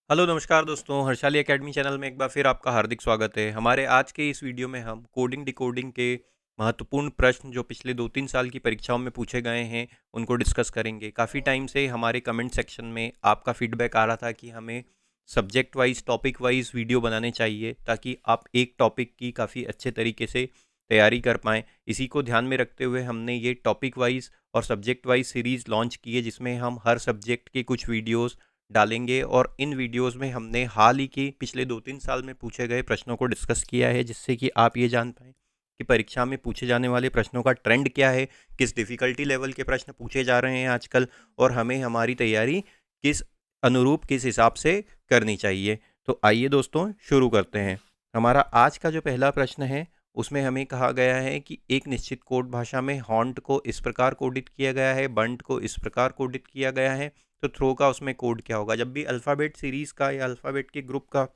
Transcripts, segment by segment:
Hello नमस्कार दोस्तों, Harshali academy channel में एक बार फिर आपका हार्दिक स्वागत है। हमारे आज के इस वीडियो में हम कोडिंग डिकोडिंग के महत्वपूर्ण प्रश्न जो पिछले 2-3 साल की परीक्षाओं में पूछे गए हैं, उनको डिस्कस करेंगे। काफ़ी टाइम से हमारे कमेंट सेक्शन में आपका फीडबैक आ रहा था कि हमें subject wise, topic wise video बनाने चाहिए ताकि आप एक टॉपिक की काफ़ी अच्छे तरीके से तैयारी कर पाएँ। इसी को ध्यान में रखते हुए हमने ये टॉपिक वाइज और सब्जेक्ट वाइज सीरीज़ लॉन्च की है, जिसमें हम हर सब्जेक्ट के कुछ वीडियोज़ डालेंगे और इन वीडियोस में हमने हाल ही के पिछले 2-3 साल में पूछे गए प्रश्नों को डिस्कस किया है, जिससे कि आप ये जान पाएँ कि परीक्षा में पूछे जाने वाले प्रश्नों का ट्रेंड क्या है, किस डिफ़िकल्टी लेवल के प्रश्न पूछे जा रहे हैं आजकल और हमें हमारी तैयारी किस अनुरूप, किस हिसाब से करनी चाहिए। तो आइए दोस्तों शुरू करते हैं। हमारा आज का जो पहला प्रश्न है, उसमें हमें कहा गया है कि एक निश्चित कोड भाषा में हॉन्ट को इस प्रकार कोडित किया गया है, बंट को इस प्रकार कोडित किया गया है, तो थ्रो का उसमें कोड क्या होगा। जब भी अल्फ़ाबेट सीरीज़ का या अल्फ़ाबेट के ग्रुप का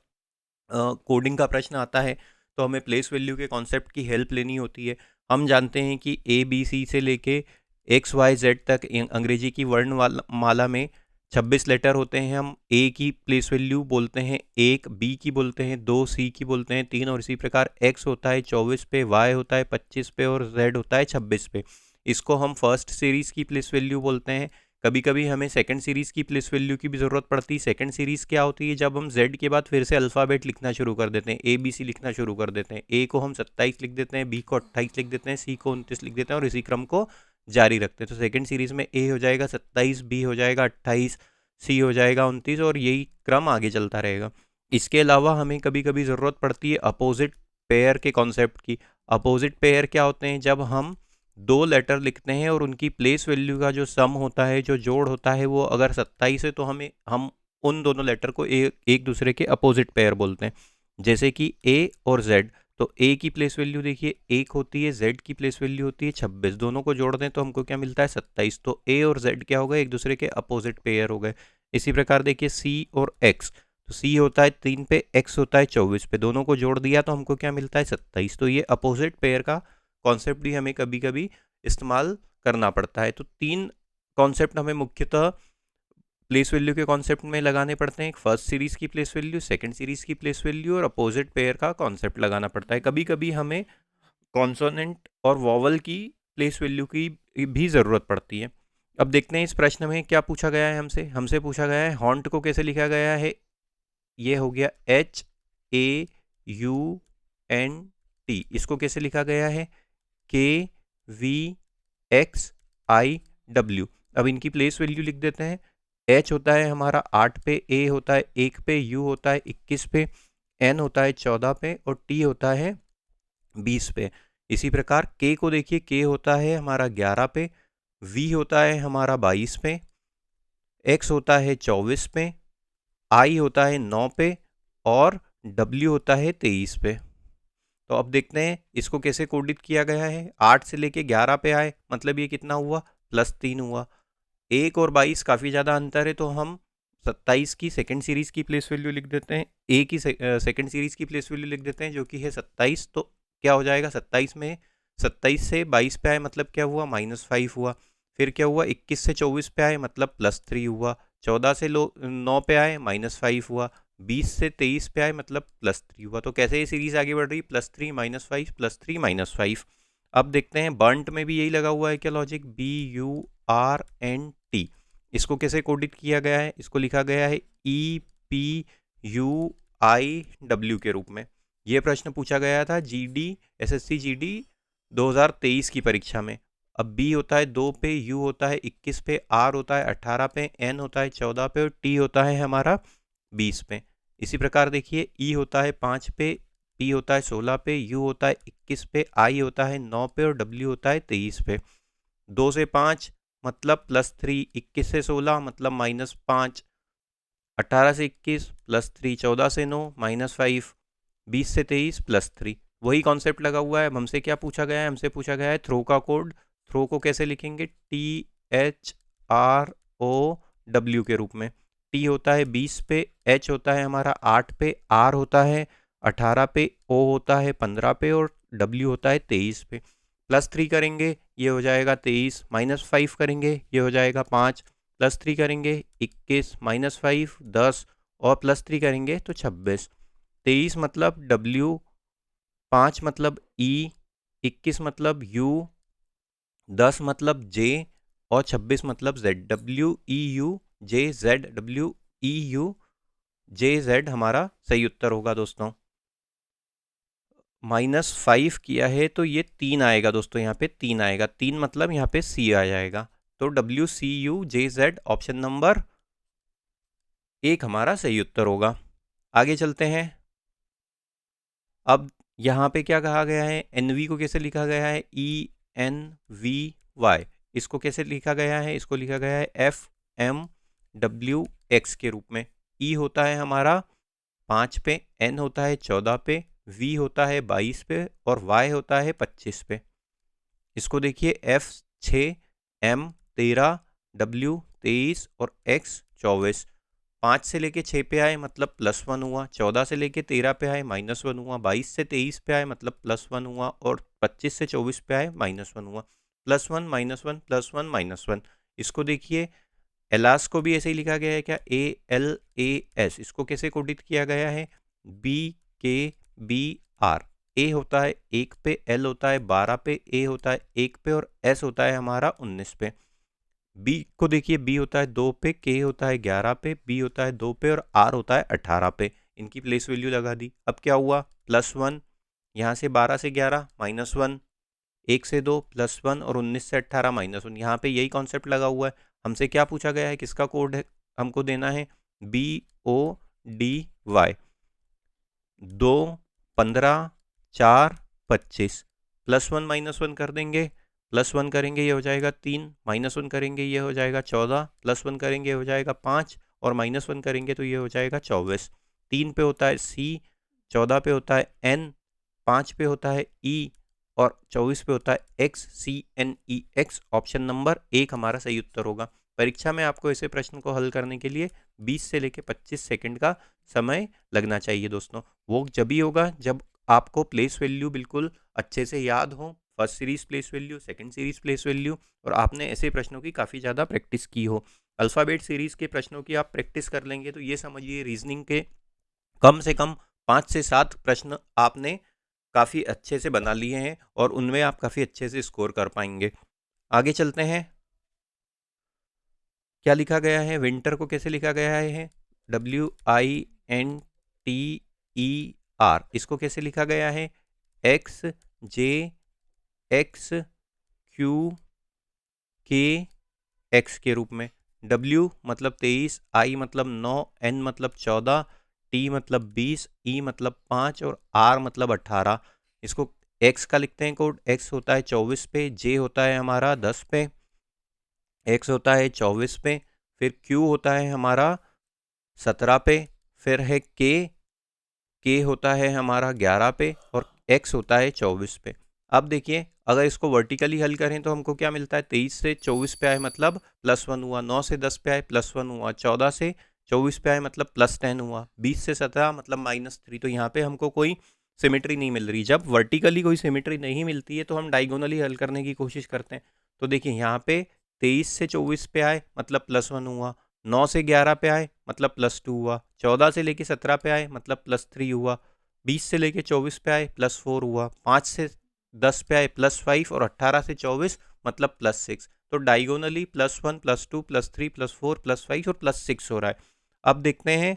कोडिंग का प्रश्न आता है, तो हमें प्लेस वैल्यू के कॉन्सेप्ट की हेल्प लेनी होती है। हम जानते हैं कि ए बी सी से लेके एक्स वाई जेड तक अंग्रेजी की माला में 26 लेटर होते हैं। हम ए की प्लेस वैल्यू बोलते हैं 1, बी की बोलते हैं 2, सी की बोलते हैं 3 और इसी प्रकार एक्स होता है 24 पे, वाई होता है 25 पे और जेड होता है 26 पे। इसको हम फर्स्ट सीरीज़ की प्लेस वैल्यू बोलते हैं। कभी कभी हमें सेकंड सीरीज़ की प्लेस वैल्यू की भी ज़रूरत पड़ती है। सेकंड सीरीज़ क्या होती है, जब हम जेड के बाद फिर से अल्फ़ाबेट लिखना शुरू कर देते हैं, ए बी सी लिखना शुरू कर देते हैं। ए को हम 27 लिख देते हैं, बी को 28 लिख देते हैं, सी को 29 लिख देते हैं और इसी क्रम को जारी रखते हैं। तो सेकंड सीरीज़ में ए हो जाएगा 27, बी हो जाएगा 28, सी हो जाएगा 29 और यही क्रम आगे चलता रहेगा। इसके अलावा हमें कभी कभी ज़रूरत पड़ती है अपोजिट पेयर के कॉन्सेप्ट की। अपोजिट पेयर क्या होते हैं, जब हम दो लेटर लिखते हैं और उनकी प्लेस वैल्यू का जो सम होता है, जो जोड़ होता है, वो अगर 27 है तो हम उन दोनों लेटर को एक दूसरे के अपोजिट पेयर बोलते हैं। जैसे कि ए और जेड, तो ए की प्लेस वैल्यू देखिए 1 होती है, जेड की प्लेस वैल्यू होती है 26। दोनों को जोड़ दें तो हमको क्या मिलता है 27। तो ए और जेड क्या हो गए, एक दूसरे के अपोजिट पेयर हो गए। इसी प्रकार देखिए सी और एक्स, तो सी होता है 3 पे, एक्स होता है 24 पे, दोनों को जोड़ दिया तो हमको क्या मिलता है 27। तो ये अपोजिट पेयर का कॉन्सेप्ट भी हमें कभी कभी इस्तेमाल करना पड़ता है। तो 3 कॉन्सेप्ट हमें मुख्यतः प्लेस वैल्यू के कॉन्सेप्ट में लगाने पड़ते हैं। फर्स्ट सीरीज़ की प्लेस वैल्यू, सेकंड सीरीज़ की प्लेस वैल्यू और अपोजिट पेयर का कॉन्सेप्ट लगाना पड़ता है। कभी कभी हमें कॉन्सोनेंट और वॉवल की प्लेस वैल्यू की भी ज़रूरत पड़ती है। अब देखते हैं इस प्रश्न में क्या पूछा गया है। हमसे हमसे पूछा गया है हॉन्ट को कैसे लिखा गया है। ये हो गया HAUNT। इसको कैसे लिखा गया है, KVXIW। अब इनकी प्लेस वैल्यू लिख देते हैं। H होता है हमारा 8 पे, A होता है 1 पे, U होता है 21 पे, N होता है 14 पे और T होता है 20 पे। इसी प्रकार K को देखिए, K होता है हमारा 11 पे, V होता है हमारा 22 पे, X होता है 24 पे, I होता है 9 पे और W होता है 23 पे। तो अब देखते हैं इसको कैसे कोडित किया गया है। 8 से लेके 11 पे आए, मतलब ये कितना हुआ, +3 हुआ। 1 और 22 काफ़ी ज़्यादा अंतर है, तो हम 27 की सेकंड सीरीज़ की प्लेस वैल्यू लिख देते हैं। ए की सेकंड सीरीज़ की प्लेस वैल्यू लिख देते हैं, जो कि है 27। तो क्या हो जाएगा, 27 से 22 पे आए मतलब क्या हुआ, -5 हुआ। फिर क्या हुआ, 21 से 24 पे आए मतलब +3 हुआ। 14 से 9 पे आए -5 हुआ। 20 से 23 पे आए मतलब +3 हुआ। तो कैसे ये सीरीज आगे बढ़ रही, +3 -5 +3 -5। अब देखते हैं बर्न्ट में भी यही लगा हुआ है क्या लॉजिक, BURNT। इसको कैसे कोडित किया गया है, इसको लिखा गया है EPUIW के रूप में। यह प्रश्न पूछा गया था SSC GD 2023 की परीक्षा में। अब B होता है 2 पे, U होता है 21 पे, R होता है 18 पे, N होता है 14 पे और T होता है हमारा 20 पे। इसी प्रकार देखिए E होता है 5 पे, P होता है 16 पे, U होता है 21 पे, I होता है 9 पे और W होता है 23 पे। 2 से 5 मतलब +3, 21 से 16 मतलब -5, 18 से 21 +3, 14 से 9 -5, 20 से 23 +3। वही कॉन्सेप्ट लगा हुआ है। अब हमसे क्या पूछा गया है, हमसे पूछा गया है थ्रो का कोड। थ्रो को कैसे लिखेंगे, THROW के रूप में। T होता है 20 पे, H होता है हमारा 8 पे, R होता है 18 पे, O होता है 15 पे और W होता है 23 पे। +3 करेंगे ये हो जाएगा 23, -5 करेंगे ये हो जाएगा 5, +3 करेंगे 21, -5 10 और +3 करेंगे तो 26। 23 मतलब W, 5 मतलब E, 21 मतलब U, 10 मतलब J और 26 मतलब Z। WEUJZ हमारा सही उत्तर होगा दोस्तों। -5 किया है तो ये 3 आएगा दोस्तों, यहाँ पे 3 आएगा, 3 मतलब यहाँ पे C आ जाएगा। तो WCUJZ ऑप्शन नंबर 1 हमारा सही उत्तर होगा। आगे चलते हैं। अब यहाँ पे क्या कहा गया है, NV को कैसे लिखा गया है, ENVY। इसको कैसे लिखा गया है, इसको लिखा गया है FMWX के रूप में। E होता है हमारा 5 पे, N होता है 14 पे, V होता है 22 पे और Y होता है 25 पे। इसको देखिए, F 6, M 13, W 23 और X 24। 5 से लेके 6 पे आए मतलब +1 हुआ, 14 से लेके 13 पे आए -1 हुआ, 22 से 23 पे आए मतलब +1 हुआ और 25 से 24 पे आए -1 हुआ। +1 -1 +1 -1। इसको देखिए, एलास को भी ऐसे ही लिखा गया है क्या, ALAS। इसको कैसे कोडित किया गया है, BKBR। ए होता है 1 पे, L होता है 12 पे, A होता है 1 पे और S होता है हमारा 19 पे। बी को देखिए, बी होता है 2 पे, के होता है 11 पे, बी होता है 2 पे और आर होता है 18 पे। इनकी प्लेस वैल्यू लगा दी। अब क्या हुआ, +1, यहाँ से 12 से 11 -1, 1 से 2 +1 और 19 से 18 -1। यहाँ पे यही कॉन्सेप्ट लगा हुआ है। हमसे क्या पूछा गया है, किसका कोड है हमको देना है, BODY। 2, 15, 4, 25। +1 -1 कर देंगे, +1 करेंगे ये हो जाएगा 3, -1 करेंगे ये हो जाएगा 14, +1 करेंगे ये हो जाएगा 5 और -1 करेंगे तो ये हो जाएगा 24। 3 पे होता है C, 14 पे होता है N, 5 पे होता है E और 24 पे होता है XCNEX। ऑप्शन नंबर 1 हमारा सही उत्तर होगा। परीक्षा में आपको ऐसे प्रश्न को हल करने के लिए 20 से लेकर 25 सेकंड का समय लगना चाहिए दोस्तों। वो जब ही होगा जब आपको प्लेस वैल्यू बिल्कुल अच्छे से याद हो, first series place value, second series place value, और आपने ऐसे प्रश्नों की काफ़ी ज़्यादा प्रैक्टिस की हो। अल्फ़ाबेट सीरीज के प्रश्नों की आप प्रैक्टिस कर लेंगे तो ये समझिए रीजनिंग के कम से कम 5 से 7 प्रश्न आपने काफ़ी अच्छे से बना लिए हैं और उनमें आप काफ़ी अच्छे से स्कोर कर पाएंगे। आगे चलते हैं। क्या लिखा गया है, विंटर को कैसे लिखा गया है, WINTER। इसको कैसे लिखा गया है, XJXQK के रूप में। W मतलब 23, I मतलब 9, N मतलब 14, T मतलब 20, E मतलब 5 और R मतलब 18। इसको X का लिखते हैं कोड। X होता है 24 पे, J होता है हमारा 10 पे, X होता है 24 पे, फिर Q होता है हमारा 17 पे, फिर है K होता है हमारा 11 पे और X होता है 24 पे। अब देखिए, अगर इसको वर्टिकली हल करें तो हमको क्या मिलता है, 23 से 24 पे आए मतलब +1 हुआ, 9 से 10 पे आए +1 हुआ, 14 से 24 पे आए मतलब +10 हुआ, 20 से 17 मतलब -3। तो यहाँ पे हमको कोई सिमेट्री नहीं मिल रही। जब वर्टिकली कोई सिमेट्री नहीं मिलती है तो हम डायगोनली हल करने की कोशिश करते हैं। तो देखिए, यहाँ पे 23 से 24 पे आए मतलब +1 हुआ, 9 से 11 पे आए मतलब +2 हुआ, 14 से लेके 17 पे आए मतलब +3 हुआ, 20 से लेके 24 पे आए +4 हुआ, 5 से 10 पे आए +5 और 18 से 24 मतलब +6। तो डायगोनली +1 +2 +3 +4 +5 और +6 हो रहा है। अब देखते हैं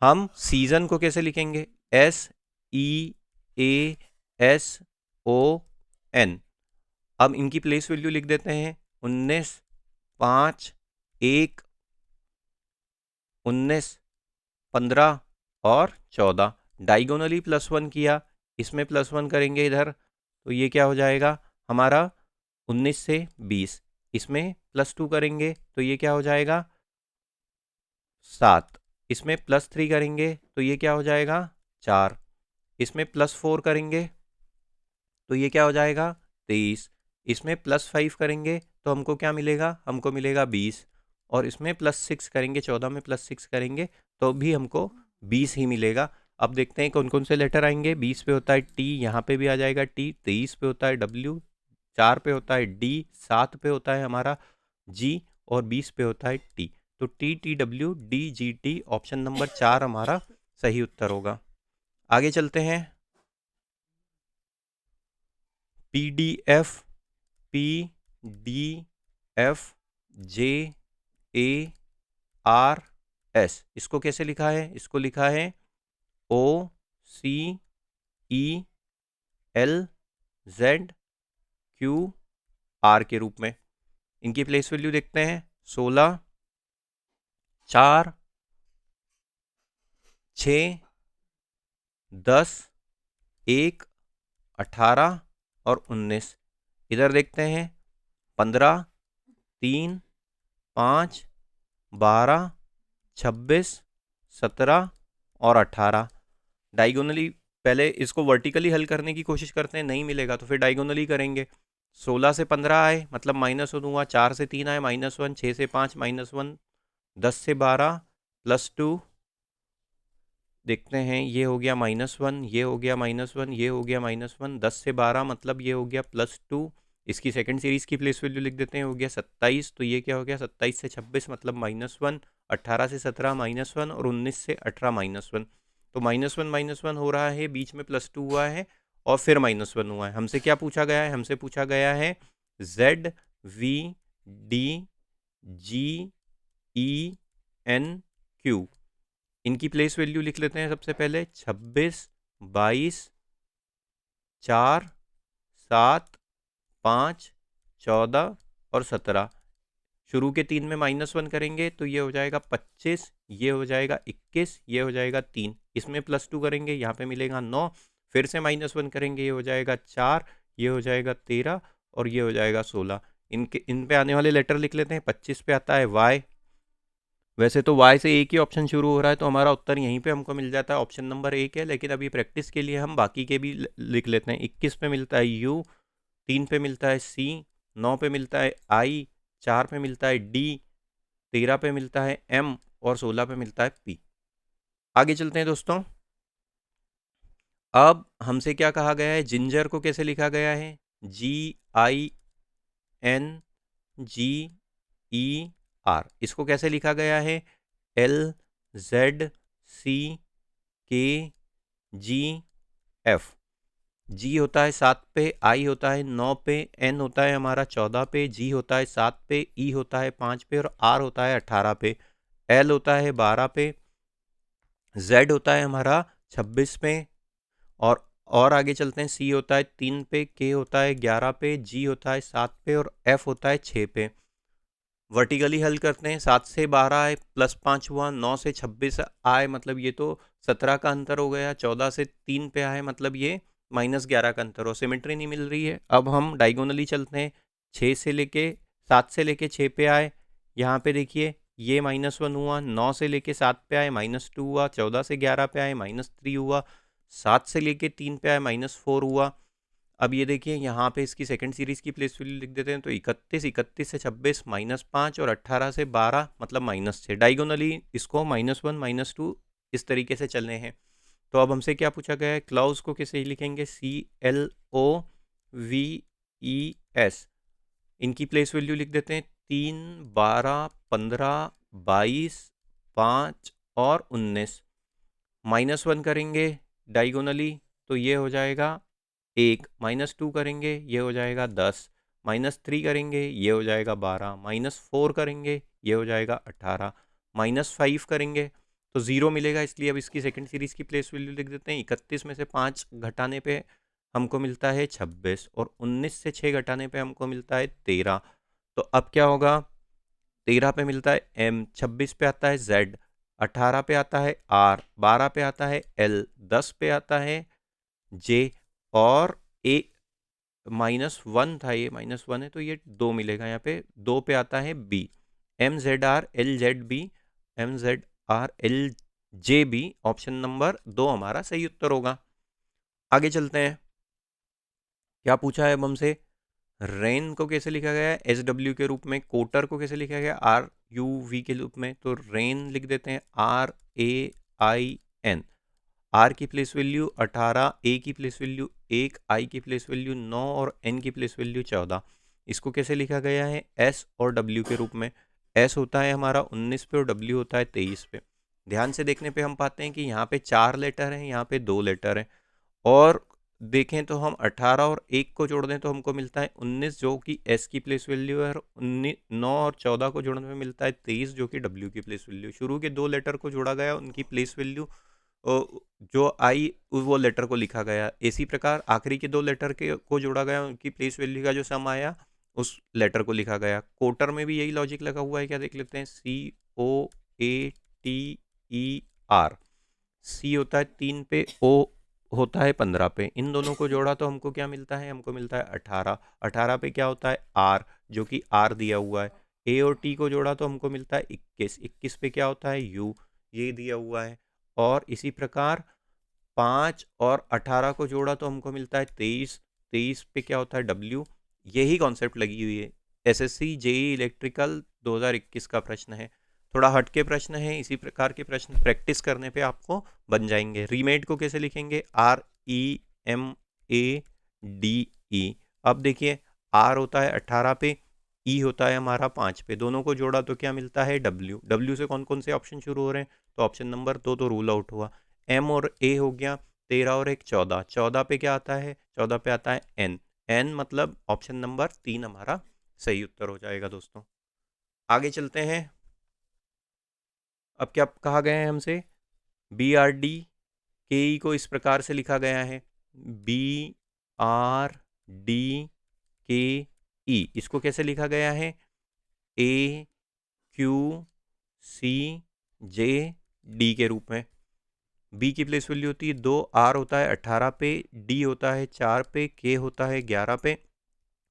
हम सीजन को कैसे लिखेंगे, SEASON। अब इनकी प्लेस वैल्यू लिख देते हैं, 19, 5, 1, 19, 15 और 14। डायगोनली +1 किया, इसमें +1 करेंगे इधर तो ये क्या हो जाएगा हमारा 19 से 20। इसमें +2 करेंगे तो ये क्या हो जाएगा 7। इसमें +3 करेंगे तो ये क्या हो जाएगा 4। इसमें +4 करेंगे तो ये क्या हो जाएगा 23। इसमें +5 करेंगे तो हमको क्या मिलेगा, हमको मिलेगा 20। और इसमें +6 करेंगे, 14 में +6 करेंगे तो भी हमको 20 ही मिलेगा। अब देखते हैं कौन कौन से लेटर आएंगे। 20 पे होता है टी, यहाँ पे भी आ जाएगा टी। 23 पे होता है डब्ल्यू, 4 पे होता है डी, 7 पे होता है हमारा जी और 20 पे होता है टी। तो TTWDGT ऑप्शन नंबर 4 हमारा सही उत्तर होगा। आगे चलते हैं। PDF, PDFJARS, इसको कैसे लिखा है? इसको लिखा है OCELZQR के रूप में। इनकी प्लेस वैल्यू देखते हैं। 16, 4, 6, 10, 1, 18 और 19। इधर देखते हैं। 15, 3, 5, 12, 26, 17 और 18। डायगोनली पहले इसको वर्टिकली हल करने की कोशिश करते हैं, नहीं मिलेगा तो फिर डायगोनली करेंगे। 16 से 15 आए मतलब -1 हुआ, 4 से 3 आए -1, 6 से 5 -1, 10 से 12 +2। देखते हैं, ये हो गया -1, ये हो गया -1, ये हो गया -1, 10 से 12 मतलब ये हो गया +2। इसकी सेकंड सीरीज की प्लेस वैल्यू लिख देते हैं, हो गया 27। तो ये क्या हो गया, 27 से 26 मतलब -1, 18 से 17 -1 और 19 से 18 -1। तो -1 हो रहा है, बीच में +2 हुआ है और फिर -1 हुआ है। हमसे क्या पूछा गया है? हमसे पूछा गया है ZVDGENQ। इनकी प्लेस वैल्यू लिख लेते हैं सबसे पहले। 26, 22, 4, 7, 5, 14 और 17। शुरू के 3 में -1 करेंगे तो ये हो जाएगा 25, ये हो जाएगा 21, ये हो जाएगा 3। इसमें +2 करेंगे, यहाँ पे मिलेगा 9। फिर से -1 करेंगे, ये हो जाएगा 4, ये हो जाएगा 13 और ये हो जाएगा 16। इन पे आने वाले लेटर लिख लेते हैं। 25 पे आता है Y। वैसे तो Y से एक ही ऑप्शन शुरू हो रहा है तो हमारा उत्तर यहीं पे हमको मिल जाता है, ऑप्शन नंबर 1 है। लेकिन अभी प्रैक्टिस के लिए हम बाकी के भी लिख लेते हैं। 21 पे मिलता है U, 3 पे मिलता है C, 9 पे मिलता है I, 4 पे मिलता है D, 13 पे मिलता है M और 16 पे मिलता है P। आगे चलते हैं दोस्तों। अब हमसे क्या कहा गया है? जिंजर को कैसे लिखा गया है? GINGER। इसको कैसे लिखा गया है? LZCKGF। G होता है 7 पे, I होता है 9 पे, N होता है हमारा 14 पे, G होता है 7 पे, E होता है 5 पे और R होता है 18 पे, L होता है 12 पे, Z होता है हमारा 26 पे और आगे चलते हैं। C होता है 3 पे, K होता है 11 पे, G होता है 7 पे और F होता है 6 पे। वर्टिकली हल करते हैं। 7 से 12 आए, +5 हुआ, 9 से 26 आए मतलब ये तो 17 का अंतर हो गया, 14 से 3 पे आए मतलब ये -11 का अंतर हो। सिमेट्री नहीं मिल रही है। अब हम डायगोनली चलते हैं। 6 से लेके 7 से लेके 6 पे आए, यहाँ पे देखिए ये -1 हुआ। 9 से लेके 7 पे आए -2 हुआ। 14 से 11 पे आए -3 हुआ। 7 से लेके 3 पे आए -4 हुआ। अब ये देखिए यहाँ पे इसकी सेकंड सीरीज की प्लेस वैल्यू लिख देते हैं। तो 31 से 26 -5 और 18 से 12 मतलब -6। डायगोनली इसको -1 -2 इस तरीके से चलने हैं। तो अब हमसे क्या पूछा गया है? क्लाउज को कैसे लिखेंगे? CLOVES। इनकी प्लेस वैल्यू लिख देते हैं। 3, 12, 15, 22, 5 और 19। -1 करेंगे डायगोनली तो ये हो जाएगा 1, -2 करेंगे ये हो जाएगा 10, -3 करेंगे ये हो जाएगा 12, -4 करेंगे ये हो जाएगा 18, -5 करेंगे तो 0 मिलेगा। इसलिए अब इसकी सेकंड सीरीज की प्लेस वैल्यू लिख देते हैं। 31 में से 5 घटाने पे हमको मिलता है 26 और 19 से 6 घटाने पे हमको मिलता है 13। तो अब क्या होगा? 13 पे मिलता है M, 26 पे आता है Z, 18 पे आता है R, 12 पे आता है L, 10 पे आता है J और A -1 था, ये -1 है तो ये 2 मिलेगा। यहाँ पे 2 पे आता है B, MZRLZB, MZRLJB option number 2 हमारा सही उत्तर होगा। आगे चलते हैं। क्या पूछा है अब हमसे? रेन को कैसे लिखा गया है? SW के रूप में। कोटर को कैसे लिखा गया? RUV के रूप में। तो रेन लिख देते हैं RAIN। R की प्लेस वैल्यू 18, A की प्लेस वैल्यू 1, I की प्लेस वैल्यू 9 और N की प्लेस वैल्यू 14। इसको कैसे लिखा गया है? S और W के रूप में। एस होता है हमारा 19 पे और डब्ल्यू होता है 23 पे। ध्यान से देखने पे हम पाते हैं कि यहाँ पे 4 लेटर हैं, यहाँ पे 2 लेटर हैं, और देखें तो हम 18 और 1 को जोड़ दें तो हमको मिलता है 19 जो कि एस की प्लेस वैल्यू है, और 9 और 14 को जोड़ने में मिलता है 23 जो कि डब्ल्यू की प्लेस वैल्यू। शुरू के 2 लेटर को जोड़ा गया, उनकी प्लेस वैल्यू जो आई वो लेटर को लिखा गया। इसी प्रकार आखिरी के 2 लेटर के को जोड़ा गया, उनकी प्लेस वैल्यू का जो सम आया उस लेटर को लिखा गया। कोटर में भी यही लॉजिक लगा हुआ है, क्या देख लेते हैं। COATER, सी होता है 3 पे, ओ होता है 15 पे। इन दोनों को जोड़ा तो हमको क्या मिलता है, हमको मिलता है 18। 18 पे क्या होता है, आर, जो कि आर दिया हुआ है। ए और टी को जोड़ा तो हमको मिलता है 21। 21 पे क्या होता है, यू, ये दिया हुआ है। और इसी प्रकार 5 और 18 को जोड़ा तो हमको मिलता है 23। 23 पे क्या होता है, डब्ल्यू। यही कॉन्सेप्ट लगी हुई है। एसएससी जेई इलेक्ट्रिकल 2021 का प्रश्न है। थोड़ा हटके प्रश्न है, इसी प्रकार के प्रश्न प्रैक्टिस करने पे आपको बन जाएंगे। रीमेड को कैसे लिखेंगे, REMADE। अब देखिए, आर होता है 18 पे, ई होता है हमारा 5 पे, दोनों को जोड़ा तो क्या मिलता है, डब्ल्यू। डब्ल्यू से कौन कौन से ऑप्शन शुरू हो रहे हैं, तो ऑप्शन नंबर 2 तो रूल आउट हुआ। एम और ए हो गया, 13 और 1 14। 14 पे क्या आता है, 14 पे आता है एन। एन मतलब ऑप्शन नंबर 3 हमारा सही उत्तर हो जाएगा दोस्तों। आगे चलते हैं। अब क्या कहा गया है हमसे, BRD, को इस प्रकार से लिखा गया है, BRDKE। इसको कैसे लिखा गया है, AQCJD के रूप में। बी की प्लेस वैल्यू होती है 2, आर होता है 18 पे, डी होता है 4 पे, के होता है 11 पे,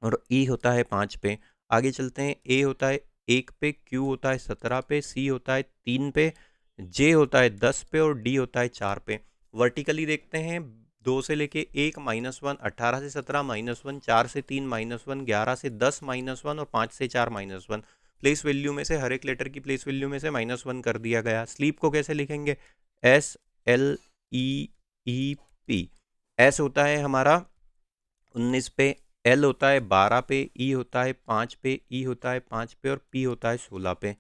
और ई होता है 5 पे। आगे चलते हैं, ए होता है 1 पे, क्यू होता है 17 पे, सी होता है 3 पे, जे होता है 10 पे, और डी होता है 4 पे। वर्टिकली देखते हैं, 2 से लेके 1 -1, 18 से 17 -1, 4 से 3 -1, 11 से 10 -1, और 5 से 4 -1। प्लेस वैल्यू में से हर एक लेटर की प्लेस वैल्यू में से -1 कर दिया गया। स्लीप को कैसे लिखेंगे, SLEEP। एस होता है हमारा 19 पे, एल होता है 12 पे, ई होता है 5 पे, ई होता है 5 पे, और पी होता है 16 पे।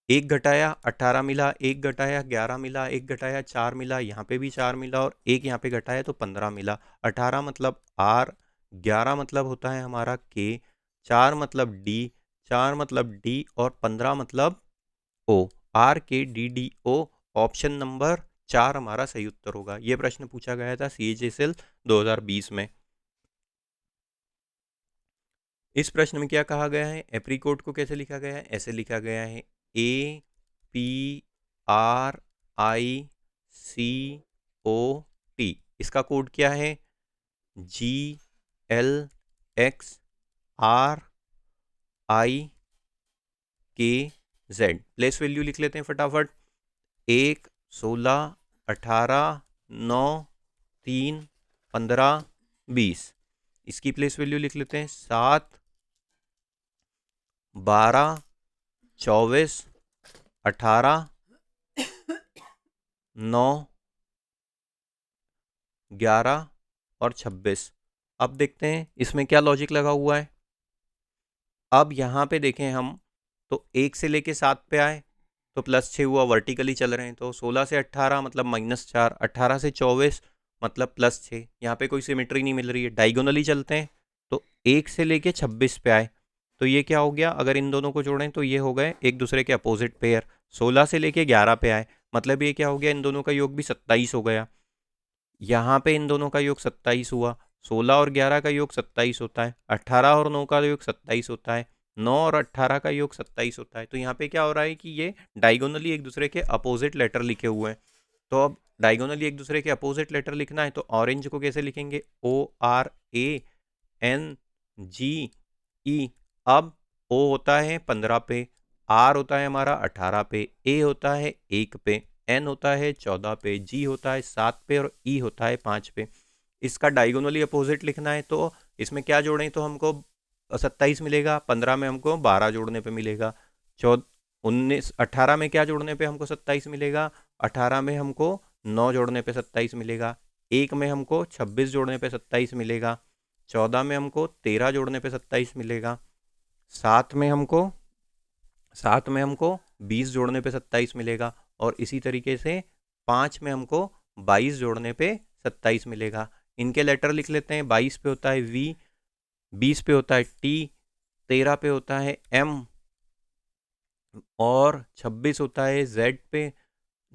एक घटाया 18 मिला, एक घटाया 11 मिला, एक घटाया 4 मिला, यहाँ पे भी 4 मिला, और एक यहाँ पे घटाया तो 15 मिला। 18 मतलब आर, 11 मतलब होता है हमारा के, 4 मतलब डी, 4 मतलब डी, और 15 मतलब ओ। RKDDO, ऑप्शन नंबर 4 हमारा सही उत्तर होगा। यह प्रश्न पूछा गया था CHSL 2020 में। इस प्रश्न में क्या कहा गया है, एप्रीकोट को कैसे लिखा गया है, ऐसे लिखा गया है, APRICOT। इसका कोड क्या है, GLXRIKZ। प्लेस वैल्यू लिख लेते हैं फटाफट, 1, 16, 18, 9, 3, 15, 20। इसकी प्लेस वैल्यू लिख लेते हैं, 7, 12, 24, 18, 9, 11 और 26। अब देखते हैं इसमें क्या लॉजिक लगा हुआ है। अब यहाँ पे देखें हम, तो 1 से लेके 7 पे आए तो +6 हुआ, वर्टिकली चल रहे हैं, तो 16 से 18 मतलब -4, 18 से 24 मतलब +6। यहाँ पे कोई सिमेट्री नहीं मिल रही है, डायगोनली चलते हैं, तो 1 से लेके 26 पे आए तो ये क्या हो गया, अगर इन दोनों को जोड़ें तो ये हो गए एक दूसरे के अपोजिट पेयर। 16 से लेके 11 पे आए मतलब ये क्या हो गया, इन दोनों का योग भी 27 हो गया। यहाँ पे इन दोनों का योग 27 हुआ, 16 और 11 का योग 27 होता है, 18 और 9 का योग 27 होता है, 9 और 18 का योग 27 होता है। तो यहाँ पे क्या हो रहा है कि ये डायगोनली एक दूसरे के अपोजिट लेटर लिखे हुए हैं। तो अब डायगोनली एक दूसरे के अपोजिट लेटर लिखना है तो ऑरेंज को कैसे लिखेंगे, ORANGE। अब O होता है 15 पे, R होता है हमारा 18 पे, A होता है 1 पे, N होता है 14 पे, G होता है 7 पे, और E होता है 5 पे। इसका डायगोनली अपोजिट लिखना है तो इसमें क्या जोड़ें तो हमको 27 मिलेगा, 15 में हमको 12 जोड़ने पे मिलेगा, 19 18 में क्या जोड़ने पे हमको 27 मिलेगा, 18 में हमको 9 जोड़ने पे 27 मिलेगा, 1 में हमको 26 जोड़ने पे 27 मिलेगा, 14 में हमको 13 जोड़ने पे 27 मिलेगा, 7 में हमको 7 में हमको 20 जोड़ने पे 27 मिलेगा, और इसी तरीके से 5 में हमको 22 जोड़ने पे 27 मिलेगा। इनके लेटर लिख लेते हैं। 22 पे होता है वी, 20 पे होता है टी, 13 पे होता है एम, और 26 होता है जेड पे,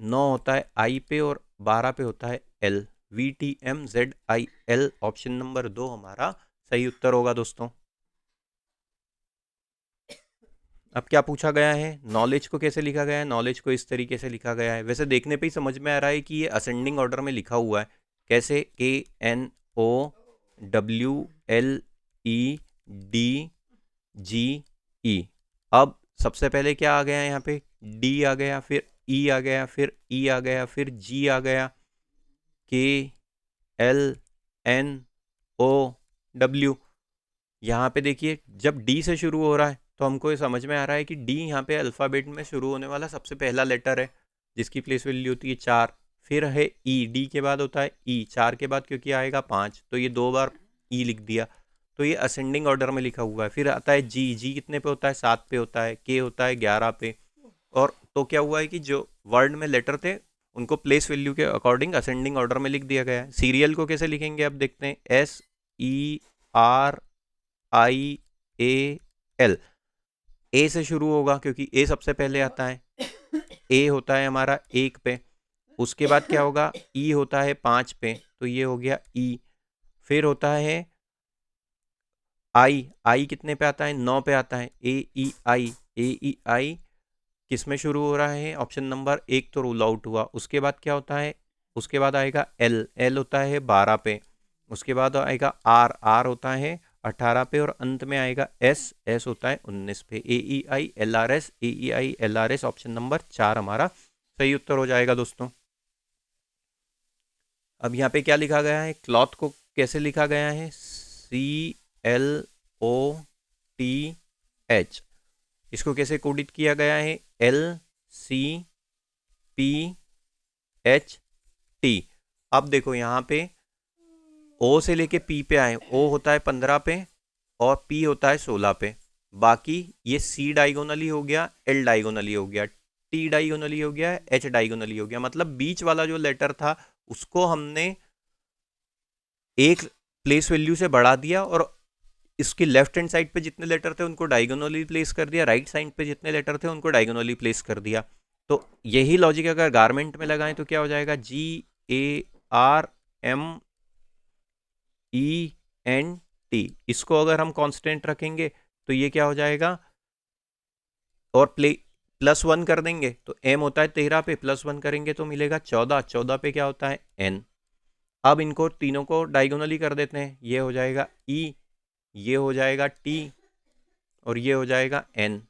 9 होता है आई पे, और 12 पे होता है एल। VTMZIL ऑप्शन नंबर 2 हमारा सही उत्तर होगा दोस्तों। अब क्या पूछा गया है, नॉलेज को कैसे लिखा गया है। नॉलेज को इस तरीके से लिखा गया है, वैसे देखने पे ही समझ में आ रहा है कि ये असेंडिंग ऑर्डर में लिखा हुआ है। कैसे, KNOWLEDGE। अब सबसे पहले क्या आ गया यहाँ पे, डी आ गया, फिर ई आ गया, फिर ई आ गया, फिर जी आ गया, KLNOW। यहाँ पे देखिए जब डी से शुरू हो रहा है तो हमको ये समझ में आ रहा है कि डी यहाँ पे अल्फ़ाबेट में शुरू होने वाला सबसे पहला लेटर है, जिसकी प्लेस वैल्यू होती है 4। फिर है ई, डी के बाद होता है ई, 4 के बाद क्योंकि आएगा 5, तो ये 2 बार ई लिख दिया, तो ये असेंडिंग ऑर्डर में लिखा हुआ है। फिर आता है जी, जी कितने पे होता है, 7 पे होता है। के होता है 11 पे। और तो क्या हुआ है कि जो वर्ड में लेटर थे उनको प्लेस वैल्यू के अकॉर्डिंग असेंडिंग ऑर्डर में लिख दिया गया है। सीरियल को कैसे लिखेंगे अब देखते हैं। SERIAL, ए से शुरू होगा क्योंकि ए सबसे पहले आता है। ए होता है हमारा 1 पे, उसके बाद क्या होगा, ई होता है 5 पे, तो ये हो गया ई। फिर होता है आई, आई कितने पे आता है, 9 पे आता है। AEI, AEI किस में शुरू हो रहा है, ऑप्शन नंबर 1 तो रूल आउट हुआ। उसके बाद क्या होता है, उसके बाद आएगा एल, एल होता है 12 पे। उसके बाद आएगा आर, आर होता है 18 पे, और अंत में आएगा एस, एस होता है 19 पे। AEI LRS, AEI LRS option number 4 हमारा सही उत्तर हो जाएगा दोस्तों। अब यहाँ पे क्या लिखा गया है, क्लॉथ को कैसे लिखा गया है, CLOTH। इसको कैसे कोडित किया गया है, LCPHT। अब देखो यहाँ पे ओ से लेके पी पे आए, ओ होता है 15 पे और पी होता है 16 पे। बाकी ये सी डायगोनली हो गया, एल डायगोनली हो गया, टी डायगोनली हो गया, एच डायगोनली हो गया। मतलब बीच वाला जो लेटर था उसको हमने एक प्लेस वैल्यू से बढ़ा दिया, और इसकी लेफ्ट हैंड साइड पे जितने लेटर थे उनको डायगोनली प्लेस कर दिया, राइट साइड पे जितने लेटर थे उनको डायगोनली प्लेस कर दिया। तो यही लॉजिक अगर गारमेंट में लगाएं तो क्या हो जाएगा, GARMENT। इसको अगर हम कांस्टेंट रखेंगे तो ये क्या हो जाएगा, और +1 कर देंगे तो m होता है 13 पे, +1 करेंगे तो मिलेगा 14, 14 पे क्या होता है n। अब इनको तीनों को डायगोनली कर देते हैं, ये हो जाएगा e, ये हो जाएगा t, और ये हो जाएगा n।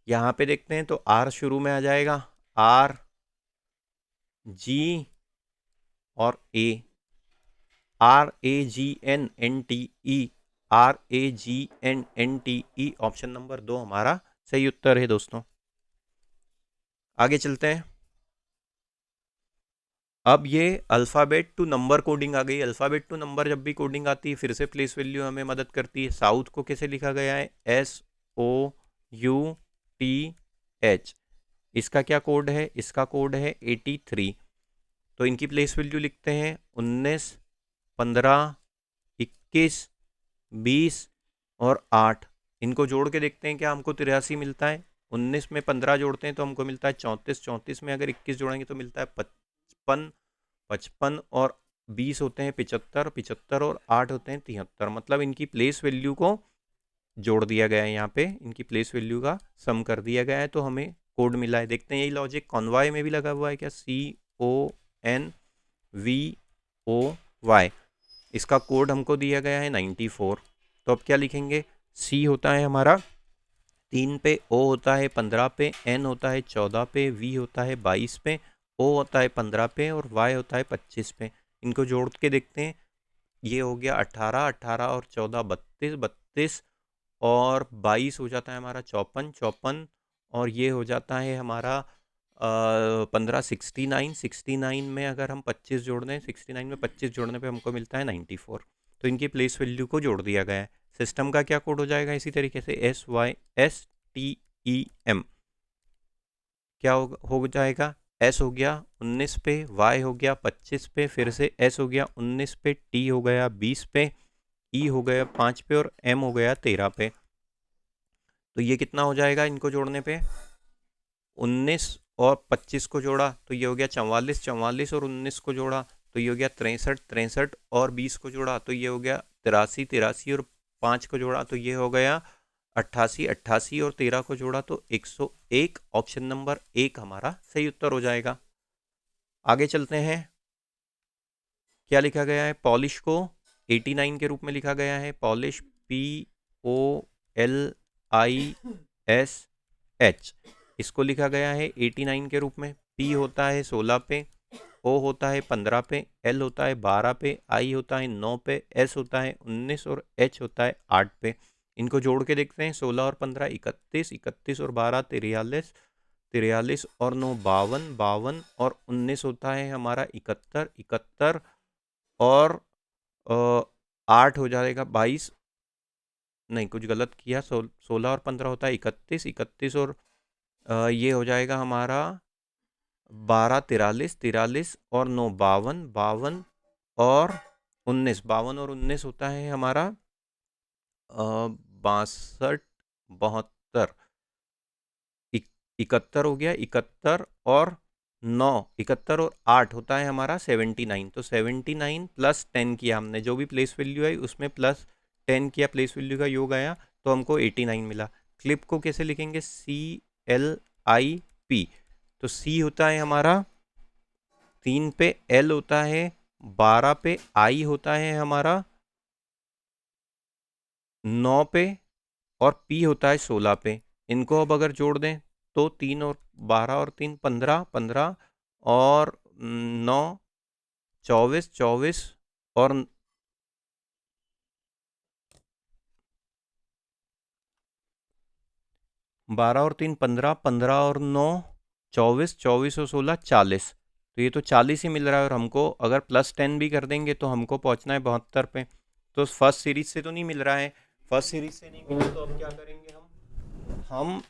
यहाँ पे देखते हैं तो r शुरू में आ जाएगा, R, G और A, RAGNNTE ऑप्शन नंबर 2 हमारा सही उत्तर है दोस्तों। आगे चलते हैं। अब ये अल्फ़ाबेट टू नंबर कोडिंग आ गई। अल्फ़ाबेट टू नंबर जब भी कोडिंग आती है फिर से प्लेस वैल्यू हमें मदद करती है। साउथ को कैसे लिखा गया है, SOUTH। इसका क्या कोड है, इसका कोड है 83। तो इनकी प्लेस वैल्यू लिखते हैं 19, 15, 21, 20 और 8। इनको जोड़ के देखते हैं क्या हमको 83 मिलता है। 19 में 15 जोड़ते हैं तो हमको मिलता है 34, 34 में अगर 21 जोड़ेंगे तो मिलता है 55, 55 और 20 होते हैं 75, 75 और 8 होते हैं 73। मतलब इनकी प्लेस वैल्यू को जोड़ दिया गया है, यहाँ पे इनकी प्लेस वैल्यू का सम कर दिया गया है तो हमें कोड मिला है। देखते हैं यही लॉजिक कॉन्वाय में भी लगा हुआ है क्या, CONVOY। इसका कोड हमको दिया गया है 94। तो अब क्या लिखेंगे, C होता है हमारा 3 पे, O होता है 15 पे, N होता है 14 पे, V होता है 22 पे, O होता है 15 पे और Y होता है 25 पे। इनको जोड़ के देखते हैं, ये हो गया 18, 18 और 14 32, 32 और 22 हो जाता है हमारा 54, 54 और ये हो जाता है हमारा 15, 69, 69 में अगर हम 25 जोड़ दें, 69 में 25 जोड़ने पे हमको मिलता है 94। तो इनकी प्लेस वैल्यू को जोड़ दिया गया है। सिस्टम का क्या कोड हो जाएगा इसी तरीके से, SYS TEM क्या हो जाएगा, S हो गया 19 पे, Y हो गया 25 पे, फिर से S हो गया 19 पे, T हो गया 20 पे, E हो गया 5 पे और M हो गया 13 पे। तो ये कितना हो जाएगा इनको जोड़ने पे, 19 और 25 को जोड़ा तो ये हो गया 44, 44 और 19 को जोड़ा तो ये हो गया 63, 63 और 20 को जोड़ा तो ये हो गया 83, 83 और 5 को जोड़ा तो ये हो गया 88, 88 और 13 को जोड़ा तो 101। ऑप्शन नंबर 1 हमारा सही उत्तर हो जाएगा। आगे चलते हैं। क्या लिखा गया है, पॉलिश को 89 के रूप में लिखा गया है। पॉलिश POLISH, इसको लिखा गया है 89 के रूप में। P होता है 16 पे, O होता है 15 पे, L होता है 12 पे, I होता है 9 पे, S होता है 19 और H होता है 8 पे। इनको जोड़ के देखते हैं, 16 और 15 31, 31 और 12 43, 43 और 9 52, 52 और 19 होता है हमारा 71, 71 और 8 हो जाएगा 22, नहीं कुछ गलत किया, 16 और 15 होता है 31, 31 और ये हो जाएगा हमारा 12 43, 43 और 9 52, 52 और 19, 52 और 19 होता है हमारा 62, 72, 71 हो गया, 71 और 9, 71 और 8 होता है हमारा 79। तो 79 प्लस 10 किया हमने, जो भी प्लेस वैल्यू है उसमें प्लस 10 किया, प्लेस वैल्यू का योग आया तो हमको 89 मिला। क्लिप को कैसे लिखेंगे, CLIP। तो C होता है हमारा 3 पे, L होता है 12 पे, I होता है हमारा 9 पे और P होता है 16 पे। इनको अब अगर जोड़ दें तो 3 और 12 और 3 15, 15 और 9 24, 24 और 12 और 3 15, 15 और 9 24, 24 और 16 40। तो ये तो 40 ही मिल रहा है और हमको अगर प्लस 10 भी कर देंगे तो हमको पहुंचना है 72 पे। तो फर्स्ट सीरीज से तो नहीं मिल रहा है, फर्स्ट सीरीज से नहीं मिला तो अब क्या करेंगे हम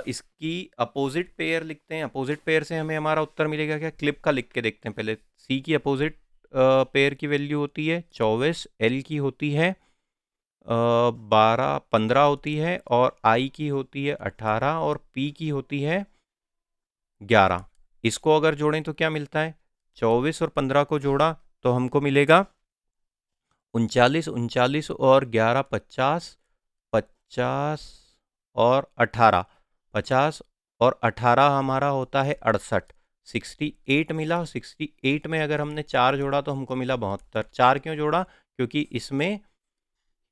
इसकी अपोजिट पेयर लिखते हैं। अपोजिट पेयर से हमें हमारा उत्तर मिलेगा क्या, क्लिप का लिख के देखते हैं पहले। सी की अपोजिट पेयर की वैल्यू होती है 24, एल की होती है 12 15 होती है और आई की होती है 18 और पी की होती है 11। इसको अगर जोड़ें तो क्या मिलता है, 24 और 15 को जोड़ा तो हमको मिलेगा 39, 39 और 11 50, 50 और 18, 50 और 18 हमारा होता है 68, 68 मिला। 68 में अगर हमने 4 जोड़ा तो हमको मिला 72। 4 क्यों जोड़ा, क्योंकि इसमें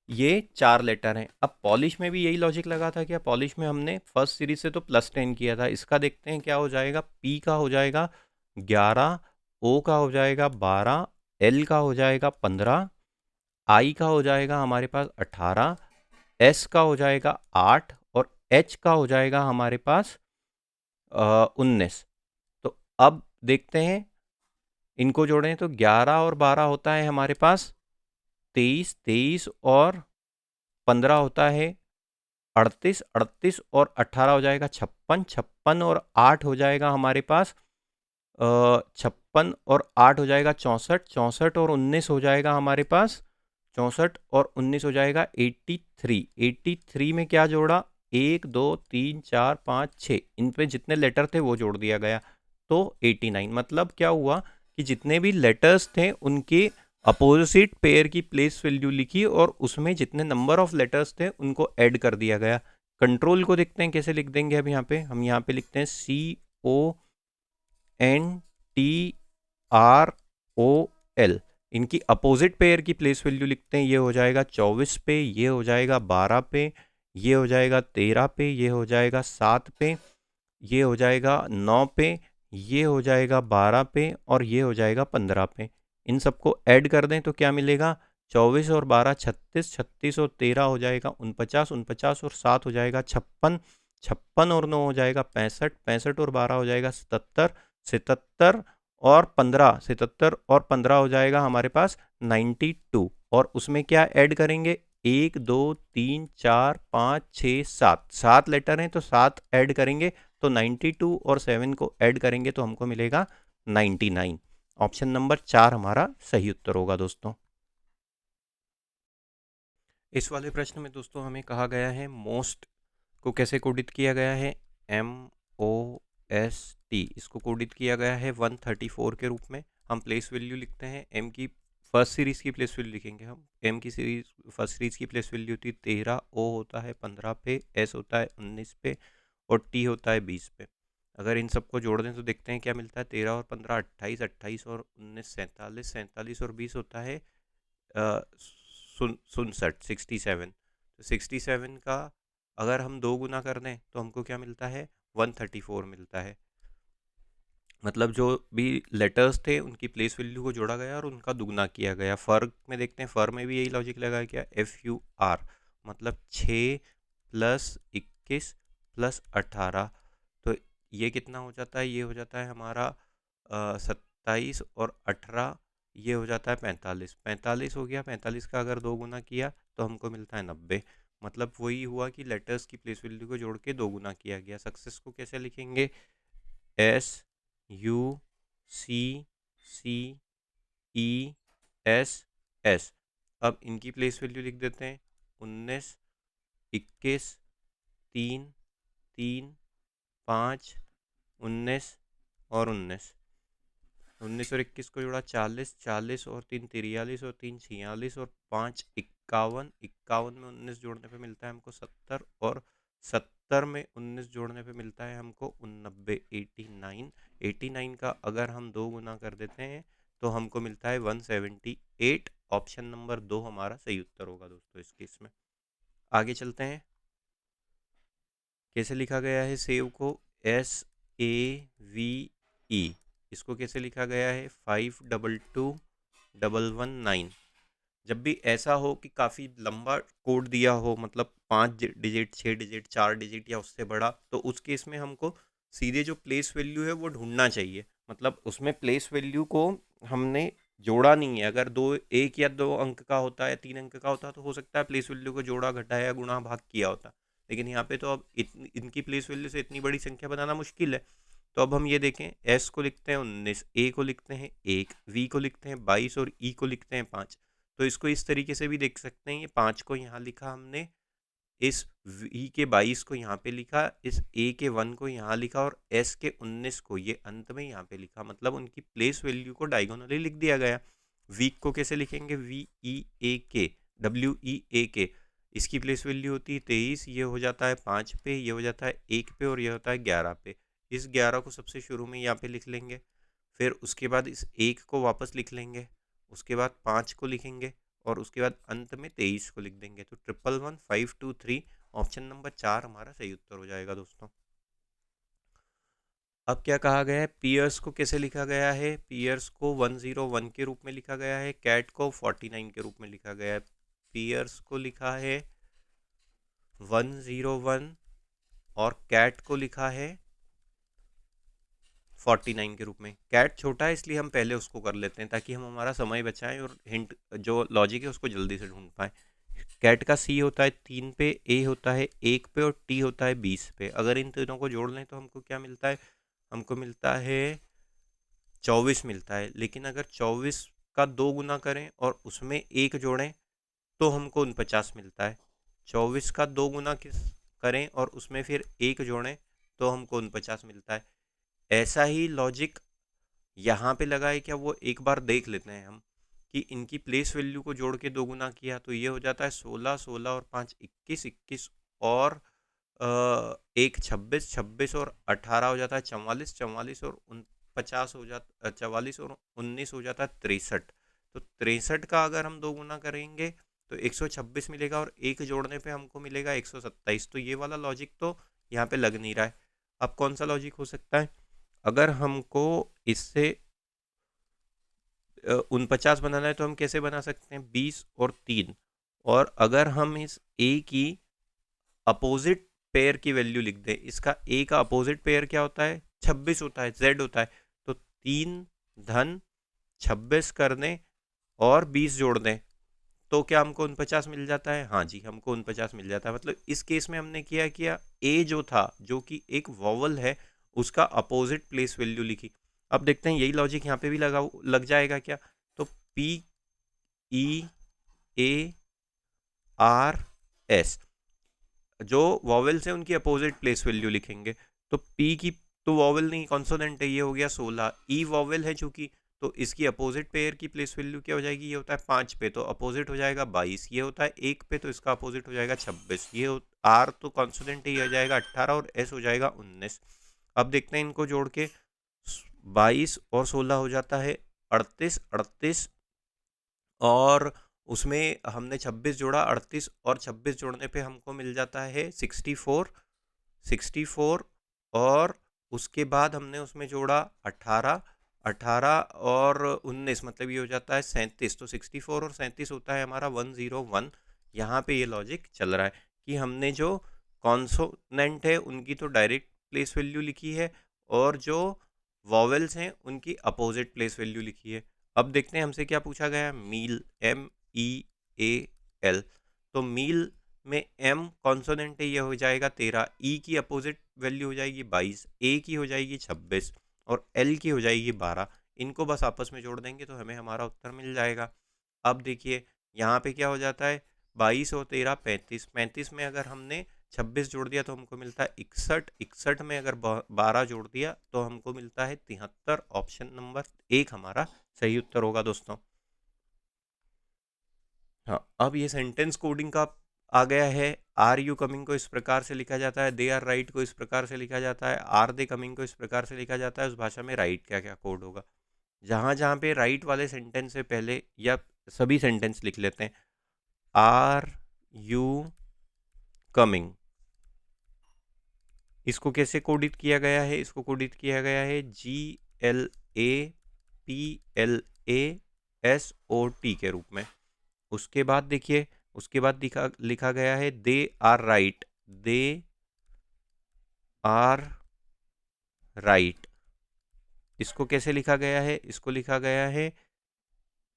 ये 4 लेटर हैं। अब पॉलिश में भी यही लॉजिक लगा था, क्या पॉलिश में हमने फर्स्ट सीरीज से तो प्लस 10 किया था। इसका देखते हैं क्या हो जाएगा, पी का हो जाएगा 11, ओ का हो जाएगा 12, एल का हो जाएगा 15, आई का हो जाएगा हमारे पास 18, एस का हो जाएगा 8 और एच का हो जाएगा हमारे पास 19। तो अब देखते हैं इनको जोड़ें तो 11 और 12 होता है हमारे पास 23, 23 और 15 होता है 38, 38 और 18 हो जाएगा 56, 56 और 8 हो जाएगा हमारे पास 56 और 8 हो जाएगा 64, 64 और 19 हो जाएगा हमारे पास 64 और 19 हो जाएगा 83। 83 में क्या जोड़ा, 1 2 3 4 5 6, इन पे जितने लेटर थे वो जोड़ दिया गया तो 89। मतलब क्या हुआ कि जितने भी लेटर्स थे उनके अपोजिट पेयर की प्लेस वैल्यू लिखी और उसमें जितने नंबर ऑफ लेटर्स थे उनको ऐड कर दिया गया। कंट्रोल को देखते हैं कैसे लिख देंगे। अब यहाँ पे लिखते हैं CONTROL, इनकी अपोजिट पेयर की प्लेस वैल्यू लिखते हैं। ये हो जाएगा 24 पे, ये हो जाएगा 12 पे, ये हो जाएगा 13 पे, ये हो जाएगा 7 पे, ये हो जाएगा 9 पे, ये हो जाएगा 12 पे और ये हो जाएगा 15 पे। इन सबको ऐड कर दें तो क्या मिलेगा, 24 और 12 36, 36 और 13 हो जाएगा 49, 49 और 7 हो जाएगा 56, 56 और 9 हो जाएगा 65, 65 और 12 हो जाएगा 77, 77 और 15, 77 और 15 हो जाएगा हमारे पास 92। और उसमें क्या ऐड करेंगे, 1 2 3 4 5 6 7 7 लेटर हैं तो 7 ऐड करेंगे तो 92 और 7 को ऐड करेंगे तो हमको मिलेगा 99। ऑप्शन नंबर 4 हमारा सही उत्तर होगा दोस्तों। इस वाले प्रश्न में दोस्तों हमें कहा गया है मोस्ट को कैसे कोडित किया गया है। MOST इसको कोडित किया गया है 134 के रूप में। हम प्लेस वैल्यू लिखते हैं। एम की फर्स्ट सीरीज़ की प्लेस वैल्यू लिखेंगे हम। एम की सीरीज फर्स्ट सीरीज़ की प्लेस वैल्यू होती है 13, ओ होता है 15 पे, एस होता है 19 पे और टी होता है 20 पे। अगर इन सबको जोड़ दें तो देखते हैं क्या मिलता है। 13 और 15 28, 28 और 19 47, 47 और 20 होता है 67। तो 67 का अगर हम 2 गुना कर दें तो हमको क्या मिलता है 134 मिलता है। मतलब जो भी लेटर्स थे उनकी प्लेस वैल्यू को जोड़ा गया और उनका दुगना किया गया। फर में देखते हैं, फर में भी यही लॉजिक लगाया गया। FUR मतलब 6 + 21 + 18 तो ये कितना हो जाता है। ये हो जाता है हमारा 27 और 18 ये हो जाता है 45। 45 हो गया। 45 का अगर 2 गुना किया तो हमको मिलता है 90। मतलब वही हुआ कि लेटर्स की प्लेस वैल्यू को जोड़ के 2 गुना किया गया। सक्सेस को कैसे लिखेंगे। SUCCESS। अब इनकी प्लेस वैल्यू लिख देते हैं 19, 21, 3, 3, 5, 19 और 19। 19 और 21 को जोड़ा 40, 40 और 3 43 और 3 46 और 5 51। 51 में 19 जोड़ने पे मिलता है हमको 70 और 70 में 19 जोड़ने पे मिलता है हमको 89 89। 89 का अगर हम 2 गुना कर देते हैं तो हमको मिलता है 178। ऑप्शन नंबर 2 हमारा सही उत्तर होगा दोस्तों इस केस में। आगे चलते हैं। कैसे लिखा गया है सेव को। SAVE इसको कैसे लिखा गया है 522119। जब भी ऐसा हो कि काफ़ी लंबा कोड दिया हो, मतलब 5 डिजिट 6 डिजिट 4 डिजिट या उससे बड़ा, तो उस केस में हमको सीधे जो प्लेस वैल्यू है वो ढूंढना चाहिए। मतलब उसमें प्लेस वैल्यू को हमने जोड़ा नहीं है। अगर 2 1 या 2 अंक का होता है 3 अंक का होता तो हो सकता है प्लेस वैल्यू को जोड़ा घटाया गुणा भाग किया होता। लेकिन यहाँ पे तो अब इनकी प्लेस वैल्यू से इतनी बड़ी संख्या बनाना मुश्किल है। तो अब हम ये देखें, एस को लिखते हैं 19, ए को लिखते हैं 1, वी को लिखते हैं 22 और ई को लिखते हैं 5। तो इसको इस तरीके से भी देख सकते हैं। ये 5 को यहाँ लिखा हमने, इस वी के 22 को यहाँ पे लिखा, इस ए के 1 को यहाँ लिखा और एस के 19 को ये अंत में यहाँ पे लिखा। मतलब उनकी प्लेस वैल्यू को डायगोनली लिख दिया गया। वीक को कैसे लिखेंगे। WEAK इसकी प्लेस वैल्यू होती है 23। ये हो जाता है 5 पे, ये हो जाता है 1 पे और ये होता है 11 पे। इस 11 को सबसे शुरू में यहाँ पे लिख लेंगे। फिर उसके बाद इस 1 को वापस लिख लेंगे। उसके बाद 5 को लिखेंगे और उसके बाद अंत में 23 को लिख देंगे। तो 111523 ऑप्शन नंबर 4 हमारा सही उत्तर हो जाएगा दोस्तों। अब क्या कहा गया है, पियर्स को कैसे लिखा गया है। पियर्स को 101 के रूप में लिखा गया है। कैट को 49 के रूप में लिखा गया है। पियर्स को लिखा है 101 और कैट को लिखा है 49 के रूप में। कैट छोटा है इसलिए हम पहले उसको कर लेते हैं ताकि हम हमारा समय बचाएं और हिंट जो लॉजिक है उसको जल्दी से ढूंढ पाएं। कैट का सी होता है 3 पे, ए होता है 1 पे और टी होता है 20 पे। अगर इन तीनों को जोड़ लें तो हमको क्या मिलता है, हमको मिलता है 24 मिलता है। लेकिन अगर 24 का 2 गुना करें और उसमें 1 जोड़ें तो हमको 49 मिलता है। 24 का 2 गुना किस करें और उसमें फिर 1 जोड़ें तो हमको 49 मिलता है। ऐसा ही लॉजिक यहाँ पे लगा है क्या, वो एक बार देख लेते हैं हम कि इनकी प्लेस वैल्यू को जोड़ के 2 गुना किया तो ये हो जाता है 16, 16 और 5 21, 21 और 1 26, 26 और 18 हो जाता है 44, 44 और 49 हो जाता 44 और 19 हो जाता है 63। तो 63 का अगर हम 2 गुना करेंगे तो 126 मिलेगा और 1 जोड़ने पे हमको मिलेगा 127। तो ये वाला लॉजिक तो यहाँ पे लग नहीं रहा है। अब कौन सा लॉजिक हो सकता है, अगर हमको इससे 49 बनाना है तो हम कैसे बना सकते हैं 20 और 3। और अगर हम इस ए की अपोजिट पेयर की वैल्यू लिख दें, इसका ए का अपोजिट पेयर क्या होता है 26 होता है, जेड होता है। तो 3 धन 26 कर दें और 20 जोड़ दें तो क्या हमको 49 मिल जाता है? हाँ जी, हमको 49 मिल जाता है। मतलब इस केस में हमने किया ए जो था, जो कि एक वॉवल है, उसका अपोजिट प्लेस वैल्यू लिखी। अब देखते हैं यही लॉजिक यहाँ पे भी लग जाएगा क्या? तो P E A R S, जो वॉवेल्स हैं उनकी अपोजिट प्लेस वैल्यू लिखेंगे। तो पी की तो वॉवेल नहीं, कॉन्सोनेंट है, ये हो गया 16। ई वॉवेल है चूंकि, तो इसकी अपोजिट पेयर की प्लेस वैल्यू क्या हो जाएगी? ये होता है 5 पे, तो अपोजिट हो जाएगा 22। ये होता है 1 पे, तो इसका अपोजिट हो जाएगा 26। आर तो कॉन्सोनेंट ही हो जाएगा 18, और एस हो जाएगा 19। अब देखते हैं इनको जोड़ के, 22 और 16 हो जाता है 38। 38 और उसमें हमने 26 जोड़ा, 38 और 26 जोड़ने पे हमको मिल जाता है 64। 64 और उसके बाद हमने उसमें जोड़ा 18। 18 और 19, मतलब ये हो जाता है 37। तो 64 और 37 होता है हमारा 101। यहाँ पे ये लॉजिक चल रहा है कि हमने जो कॉन्सोनेंट है उनकी तो डायरेक्ट प्लेस वैल्यू लिखी है, और जो वॉवेल्स हैं उनकी अपोजिट प्लेस वैल्यू लिखी है। अब देखते हैं हमसे क्या पूछा गया है। मील, MEAL। तो मील में एम कॉन्सोनेंट है, ये हो जाएगा 13। ई की अपोजिट वैल्यू हो जाएगी 22, ए की हो जाएगी 26, और एल की हो जाएगी 12। इनको बस आपस में जोड़ देंगे तो हमें हमारा उत्तर मिल जाएगा। अब देखिए यहाँ पे क्या हो जाता है, 22 और 13 35। 35 में अगर हमने 26 जोड़ दिया तो हमको मिलता है 61। 61 में अगर 12 जोड़ दिया तो हमको मिलता है 73। ऑप्शन नंबर 1 हमारा सही उत्तर होगा दोस्तों। हाँ, अब ये सेंटेंस कोडिंग का आ गया है। आर यू कमिंग को इस प्रकार से लिखा जाता है, दे आर राइट को इस प्रकार से लिखा जाता है, आर दे कमिंग को इस प्रकार से लिखा जाता है। उस भाषा में राइट क्या क्या कोड होगा? जहाँ जहाँ पे राइट वाले सेंटेंस से पहले, या सभी सेंटेंस लिख लेते हैं। आर यू कमिंग, इसको कैसे कोडित किया गया है? इसको कोडित किया गया है GLAPLASOT के रूप में। उसके बाद देखिए, उसके बाद लिखा गया है they are right. They are right, इसको कैसे लिखा गया है? इसको लिखा गया है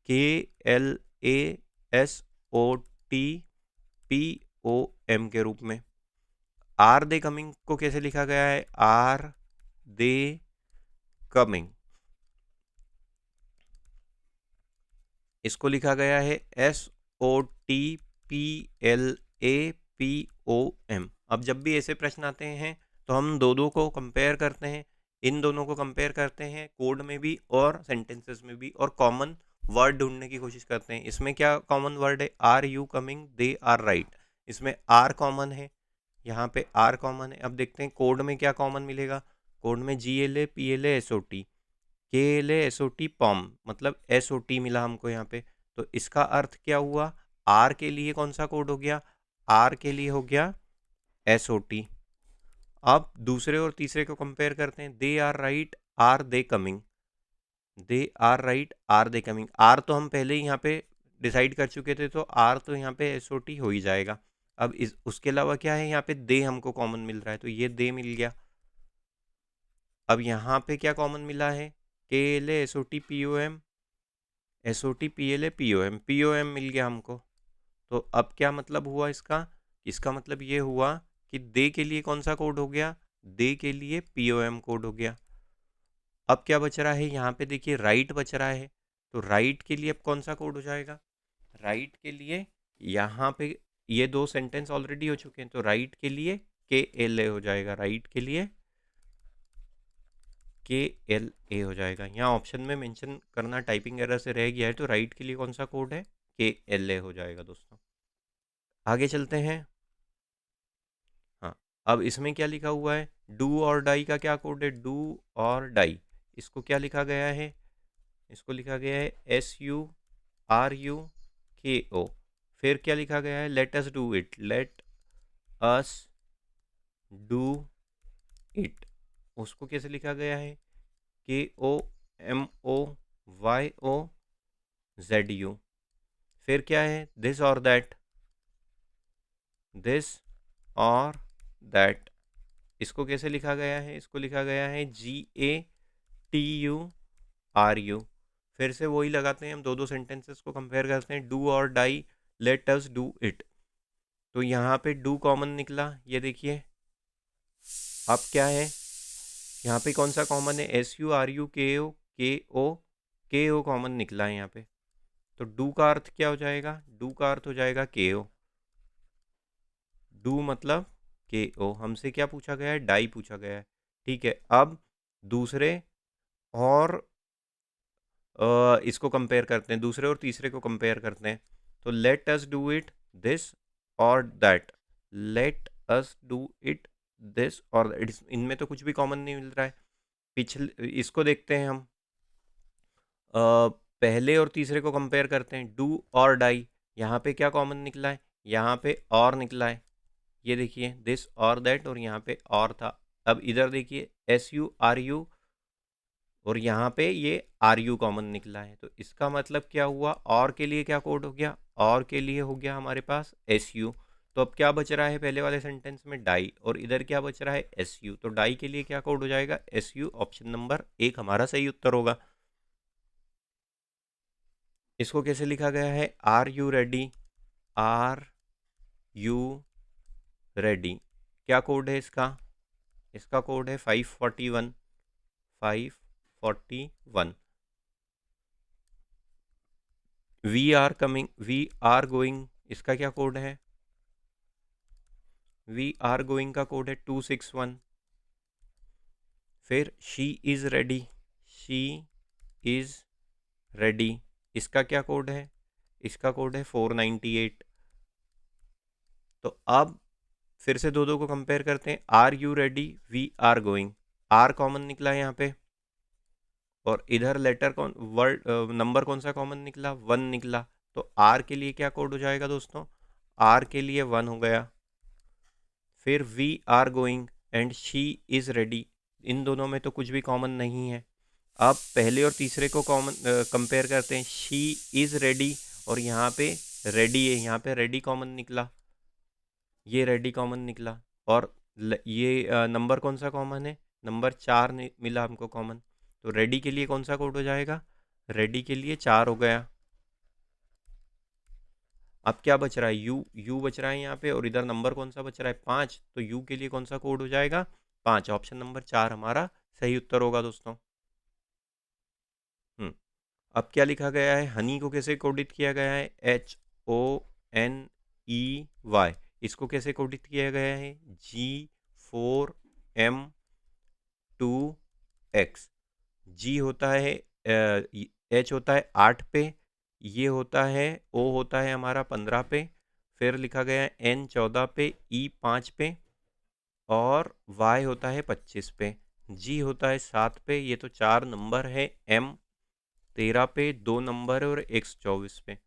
KLASOTPOM के रूप में। आर दे कमिंग को कैसे लिखा गया है? आर दे कमिंग, इसको लिखा गया है SOTPLAPOM। अब जब भी ऐसे प्रश्न आते हैं तो हम दो को कंपेयर करते हैं, इन दोनों को कंपेयर करते हैं कोड में भी और सेंटेंसेस में भी, और कॉमन वर्ड ढूंढने की कोशिश करते हैं। इसमें क्या कॉमन वर्ड है? Are you coming, they are right. इसमें आर कॉमन है, यहाँ पे आर कॉमन है। अब देखते हैं कोड में क्या कॉमन मिलेगा। कोड में GLAPLASOT, KLASOT POM, मतलब SOT मिला हमको यहाँ पे। तो इसका अर्थ क्या हुआ? आर के लिए कौन सा कोड हो गया? आर के लिए हो गया SOT। अब दूसरे और तीसरे को कंपेयर करते हैं। They are right, are they coming. They are right, are they coming. Are तो हम पहले ही यहाँ पे डिसाइड कर चुके थे, तो आर तो यहाँ पे SOT हो ही जाएगा। अब इस उसके अलावा क्या है? यहाँ पे दे हमको कॉमन मिल रहा है, तो ये दे मिल गया। अब यहाँ पे क्या कॉमन मिला है? KLASOTPOM, SOTPLAPOM मिल गया हमको। तो अब क्या मतलब हुआ इसका? इसका मतलब ये हुआ कि दे के लिए कौन सा कोड हो गया? दे के लिए POM कोड हो गया। अब क्या बच रहा है? यहाँ पे देखिए राइट बच रहा है, तो राइट के लिए अब कौन सा कोड हो जाएगा? राइट के लिए यहाँ पे ये दो सेंटेंस ऑलरेडी हो चुके हैं, तो राइट के लिए KLA हो जाएगा। राइट के लिए KLA हो जाएगा। यहाँ ऑप्शन में मेंशन करना टाइपिंग एरर से रह गया है, तो राइट के लिए कौन सा कोड है? KLA हो जाएगा दोस्तों। आगे चलते हैं। हाँ, अब इसमें क्या लिखा हुआ है? डू और डाई का क्या कोड है? डू और डाई, इसको क्या लिखा गया है? इसको लिखा गया है SURUKO। फिर क्या लिखा गया है? Late us do it. Late us do it, उसको कैसे लिखा गया है? KOMOYOZU। फिर क्या है? दिस और दैट। दिस और दैट, इसको कैसे लिखा गया है? इसको लिखा गया है GATURU। फिर से वही लगाते हैं हम, दो सेंटेंसेस को कंपेयर करते हैं। डू और die, let us do it. तो यहाँ पे डू कॉमन निकला, ये देखिए। अब क्या है, यहाँ पे कौन सा कॉमन है, SURUKO, के ओ कॉमन निकला है यहाँ पे। तो डू का अर्थ क्या हो जाएगा, डू का अर्थ हो जाएगा KO। डू मतलब KO। हमसे क्या पूछा गया है, डाई पूछा गया है। ठीक है, अब दूसरे और इसको कंपेयर करते हैं, दूसरे और तीसरे को कंपेयर करते हैं। तो let us do it this और that, let us do it this और इनमें तो कुछ भी कॉमन नहीं मिल रहा है। पिछले इसको देखते हैं हम, पहले और तीसरे को कंपेयर करते हैं, डू और डाई। यहाँ पे क्या कॉमन निकला है, यहाँ पे और निकला है, ये देखिए दिस और दैट, और यहाँ पे और था। अब इधर देखिए SURU, और यहाँ पे ये RU कॉमन निकला है। तो इसका मतलब क्या हुआ, और के लिए क्या कोड हो गया, और के लिए हो गया हमारे पास SU। तो अब क्या बच रहा है पहले वाले सेंटेंस में, डाई, और इधर क्या बच रहा है, SU। तो डाई के लिए क्या कोड हो जाएगा, SU। ऑप्शन नंबर 1 हमारा सही उत्तर होगा। इसको कैसे लिखा गया है, are you ready, are you ready. क्या कोड है इसका, इसका कोड है 541, 541। We are coming, we are going, इसका क्या कोड है, वी आर गोइंग का कोड है 261। फिर she is ready, she is ready, इसका क्या कोड है, इसका कोड है 498। तो अब फिर से दो दो को कंपेयर करते हैं, are you ready, we are going, are common निकला है यहाँ पे, और इधर लेटर कौन, वर्ड नंबर कौन सा कॉमन निकला, 1 निकला। तो आर के लिए क्या कोड हो जाएगा दोस्तों, आर के लिए 1 हो गया। फिर we are going and she is ready, इन दोनों में तो कुछ भी कॉमन नहीं है। अब पहले और तीसरे को कॉमन कंपेयर करते हैं, शी इज़ रेडी, और यहाँ पे रेडी है, यहाँ पे रेडी कॉमन निकला, ये रेडी कॉमन निकला। और ये नंबर कौन सा कॉमन है, नंबर 4 मिला हमको कॉमन। तो रेडी के लिए कौन सा कोड हो जाएगा, रेडी के लिए 4 हो गया। अब क्या बच रहा है, यू, यू बच रहा है यहाँ पे, और इधर नंबर कौन सा बच रहा है, 5। तो यू के लिए कौन सा कोड हो जाएगा, 5। ऑप्शन नंबर 4 हमारा सही उत्तर होगा दोस्तों। अब क्या लिखा गया है, हनी को कैसे कोडित किया गया है, HONEY। इसको कैसे कोडित किया गया है, G4M2X। जी होता है, H होता है 8 पे, ये होता है, O होता है हमारा 15 पे, फिर लिखा गया है N 14 पे, E 5 पे, और Y होता है 25 पे, G होता है 7 पे, ये तो 4 नंबर है, M 13 पे 2 नंबर है, और X 24 पे।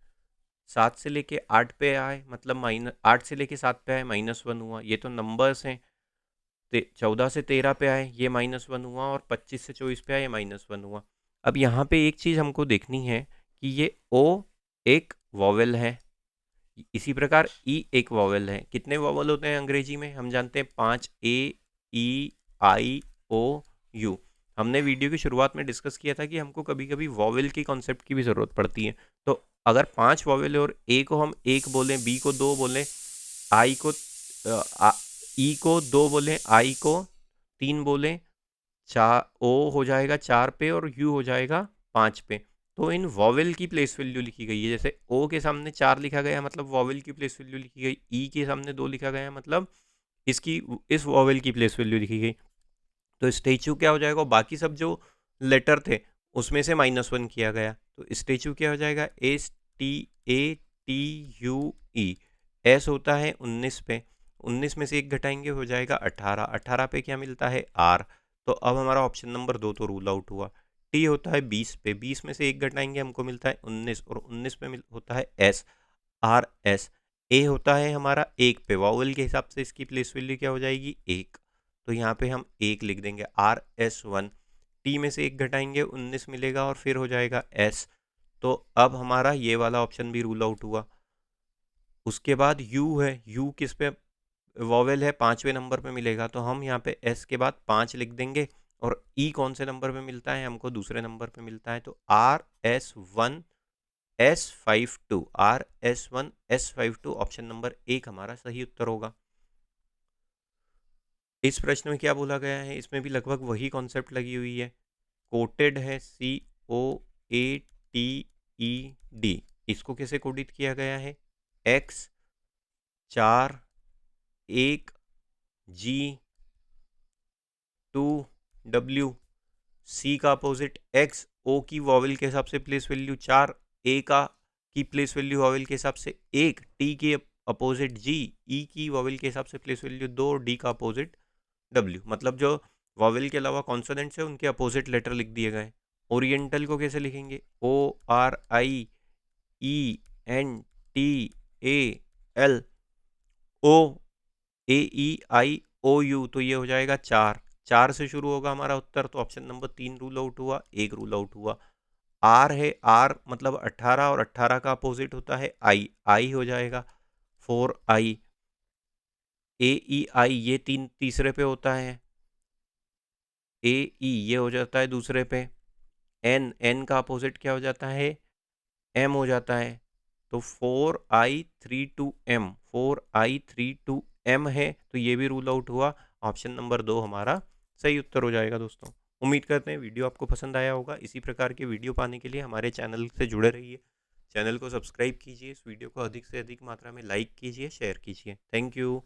7 से लेके 8 पे आए, मतलब माइनस, 8 से लेके 7 पे आए, -1 हुआ, ये तो नंबर्स हैं। 14 से 13 पे आए, ये -1 हुआ, और 25 से 24 पे आए, ये -1 हुआ। अब यहाँ पे एक चीज़ हमको देखनी है कि ये ओ एक वॉवेल है, इसी प्रकार ई एक वॉवेल है। कितने वॉवेल होते हैं अंग्रेजी में, हम जानते हैं 5, A, E, I, O, U। हमने वीडियो की शुरुआत में डिस्कस किया था कि हमको कभी कभी वॉवेल की कॉन्सेप्ट की भी ज़रूरत पड़ती है। तो अगर 5 वॉवेल है और ए को हम 1 बोलें, बी को 2 बोलें, आई को ई को 2 बोलें, आई को 3 बोलें, 4 ओ हो जाएगा 4 पे, और यू हो जाएगा 5 पे। तो इन वॉवेल की प्लेस वैल्यू लिखी गई है, जैसे ओ के सामने 4 लिखा गया मतलब वॉवेल की प्लेस वैल्यू लिखी गई, ई के सामने 2 लिखा गया मतलब इसकी, इस वॉवेल की प्लेस वैल्यू लिखी गई। तो स्टेचू क्या हो जाएगा, बाकी सब जो लेटर थे उसमें से -1 किया गया, तो स्टेचू क्या हो जाएगा, STATUE। एस होता है 19 पे, 19 में से 1 घटाएंगे हो जाएगा 18, 18 पे क्या मिलता है, आर। तो अब हमारा ऑप्शन नंबर 2 तो रूल आउट हुआ। टी होता है 20 पे, 20 में से 1 घटाएंगे हमको मिलता है 19, और 19 पे होता है एस, आर एस। ए होता है हमारा 1 पे, वावल के हिसाब से इसकी प्लेस वैल्यू क्या हो जाएगी, 1। तो यहाँ पे हम 1 लिख देंगे, RS1। टी में से 1 घटाएंगे 19 मिलेगा, और फिर हो जाएगा एस। तो अब हमारा ये वाला ऑप्शन भी रूल आउट हुआ। उसके बाद यू है, यू किस पे वॉवेल है, 5वें नंबर पे मिलेगा, तो हम यहाँ पे एस के बाद 5 लिख देंगे। और ई कौन से नंबर पे मिलता है, हमको दूसरे नंबर पे मिलता है, तो RS1 S52, RS1S52 option number 1 हमारा सही उत्तर होगा। इस प्रश्न में क्या बोला गया है, इसमें भी लगभग वही कॉन्सेप्ट लगी हुई है। कोटेड है COATED, इसको कैसे कोडित किया गया है, X 4 1 G 2 W, C का अपोजिट X, O की वॉवेल के हिसाब से प्लेस वैल्यू 4, A का की प्लेस वैल्यू वॉवेल के हिसाब से 1, T के अपोजिट G, E की वॉवेल के हिसाब से प्लेस वैल्यू 2, D का अपोजिट W। मतलब जो वॉवेल के अलावा कॉन्सोनेंट्स है उनके अपोजिट लेटर लिख दिए गए। ओरिएंटल को कैसे लिखेंगे, ORIENTAL, OAEIOU, तो ये हो जाएगा 4, 4 से शुरू होगा हमारा उत्तर, तो ऑप्शन नंबर 3 रूल आउट हुआ, एक रूल आउट हुआ। आर है, आर मतलब 18, और 18 का अपोजिट होता है आई, आई हो जाएगा 4I। AEI ये तीसरे पे होता है, AE ये हो जाता है दूसरे पे, N का अपोजिट क्या हो जाता है, M हो जाता है, तो 4I32M, 4I32M है, तो ये भी रूल आउट हुआ, ऑप्शन नंबर 2 हमारा सही उत्तर हो जाएगा दोस्तों। उम्मीद करते हैं वीडियो आपको पसंद आया होगा। इसी प्रकार के वीडियो पाने के लिए हमारे चैनल से जुड़े रहिए, चैनल को सब्सक्राइब कीजिए, इस वीडियो को अधिक से अधिक मात्रा में लाइक कीजिए, शेयर कीजिए। Thank you.